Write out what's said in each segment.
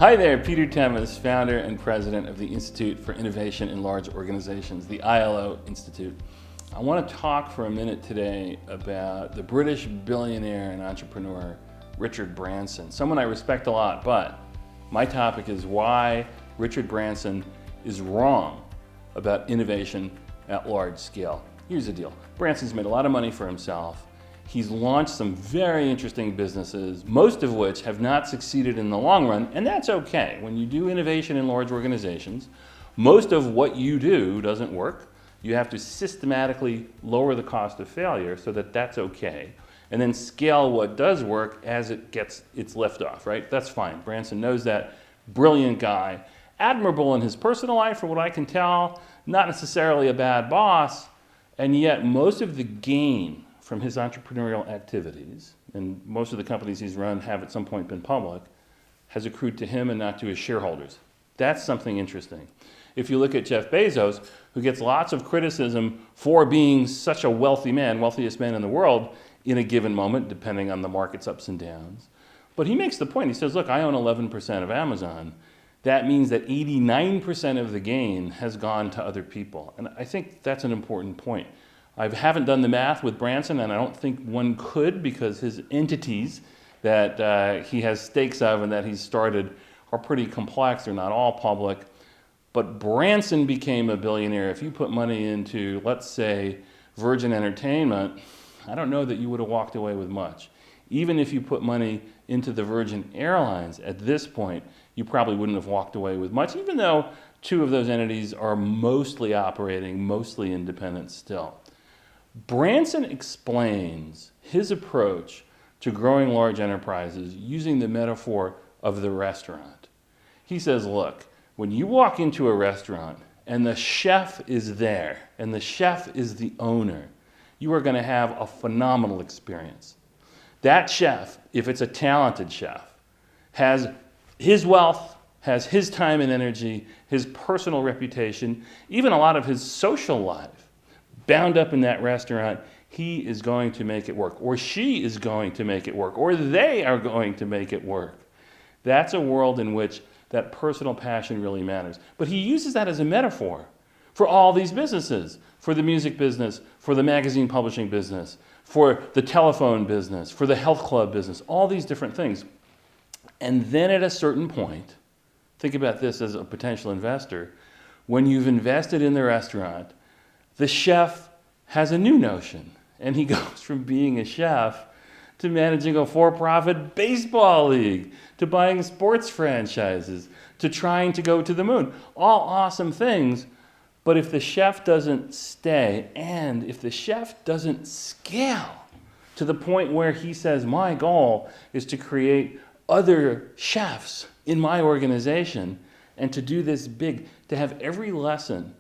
Hi there, Peter Temes, founder and president of the Institute for Innovation in Large Organizations, the ILO Institute. I want to talk for a minute today about the British billionaire and entrepreneur, Richard Branson, someone I respect a lot, but my topic is why Richard Branson is wrong about innovation at large scale. Here's the deal. Branson's made a lot of money for himself. He's launched some very interesting businesses, most of which have not succeeded in the long run, and that's okay. When you do innovation in large organizations, most of what you do doesn't work. You have to systematically lower the cost of failure so that that's okay, and then scale what does work as it gets its lift off, right? That's fine. Branson knows that. Brilliant guy. Admirable in his personal life, from what I can tell. Not necessarily a bad boss, and yet most of the gain from his entrepreneurial activities, and most of the companies he's run have at some point been public, has accrued to him and not to his shareholders. That's something interesting. If you look at Jeff Bezos, who gets lots of criticism for being such a wealthy man, wealthiest man in the world, in a given moment, depending on the market's ups and downs. But he makes the point, he says, look, I own 11% of Amazon. That means that 89% of the gain has gone to other people. And I think that's an important point. I haven't done the math with Branson, and I don't think one could, because his entities that he has stakes of and that he's started are pretty complex. They're not all public. But Branson became a billionaire. If you put money into, let's say, Virgin Entertainment, I don't know that you would have walked away with much. Even if you put money into the Virgin Airlines at this point, you probably wouldn't have walked away with much, even though two of those entities are mostly operating, mostly independent still. Branson explains his approach to growing large enterprises using the metaphor of the restaurant. He says, look, when you walk into a restaurant and the chef is there and the chef is the owner, you are going to have a phenomenal experience. That chef, if it's a talented chef, has his wealth, has his time and energy, his personal reputation, even a lot of his social life bound up in that restaurant. He is going to make it work, or she is going to make it work, or they are going to make it work. That's a world in which that personal passion really matters. But he uses that as a metaphor for all these businesses, for the music business, for the magazine publishing business, for the telephone business, for the health club business, all these different things. And then at a certain point, think about this as a potential investor, when you've invested in the restaurant, the chef has a new notion, and he goes from being a chef to managing a for-profit baseball league, to buying sports franchises, to trying to go to the moon. All awesome things, but if the chef doesn't stay, and if the chef doesn't scale to the point where he says, my goal is to create other chefs in my organization, and to do this big, to have every lesson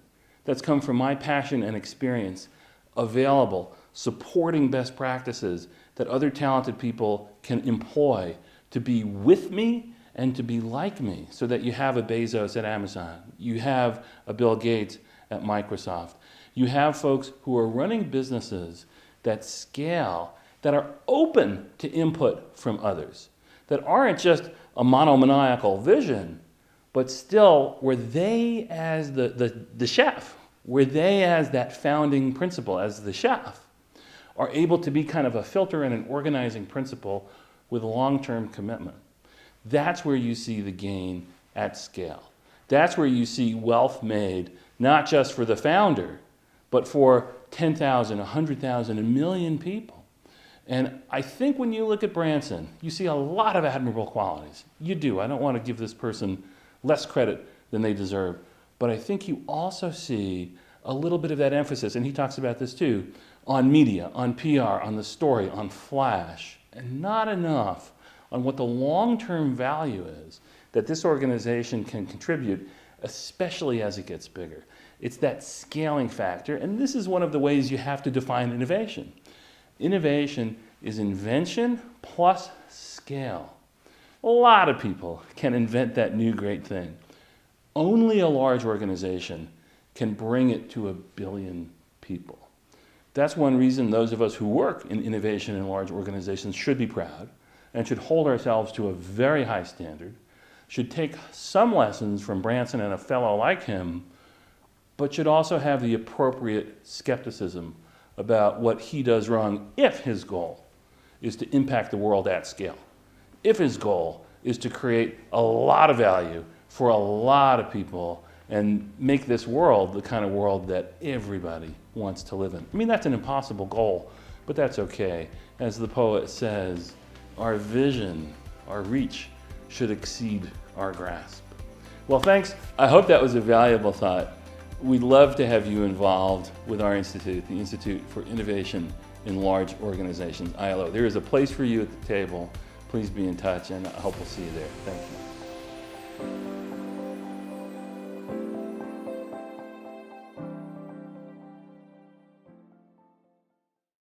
that's come from my passion and experience available, supporting best practices that other talented people can employ to be with me and to be like me, so that you have a Bezos at Amazon, you have a Bill Gates at Microsoft, you have folks who are running businesses that scale, that are open to input from others, that aren't just a monomaniacal vision, but still where they as the chef, where they as that founding principle, as the chef, are able to be kind of a filter and an organizing principle with long-term commitment. That's where you see the gain at scale. That's where you see wealth made, not just for the founder, but for 10,000, 100,000, a million people. And I think when you look at Branson, you see a lot of admirable qualities. You do. I don't want to give this person less credit than they deserve. But I think you also see a little bit of that emphasis, and he talks about this too, on media, on PR, on the story, on flash, and not enough on what the long-term value is that this organization can contribute, especially as it gets bigger. It's that scaling factor, and this is one of the ways you have to define innovation. Innovation is invention plus scale. A lot of people can invent that new great thing. Only a large organization can bring it to 1 billion people. That's one reason those of us who work in innovation in large organizations should be proud and should hold ourselves to a very high standard. should take some lessons from Branson and a fellow like him, but should also have the appropriate skepticism about what he does wrong if his goal is to impact the world at scale. If his goal is to create a lot of value for a lot of people and make this world the kind of world that everybody wants to live in. I mean, that's an impossible goal, but that's okay. As the poet says, our vision, our reach, should exceed our grasp. Well, thanks. I hope that was a valuable thought. We'd love to have you involved with our institute, the Institute for Innovation in Large Organizations, ILO. There is a place for you at the table. Please be in touch, and I hope we'll see you there. Thank you.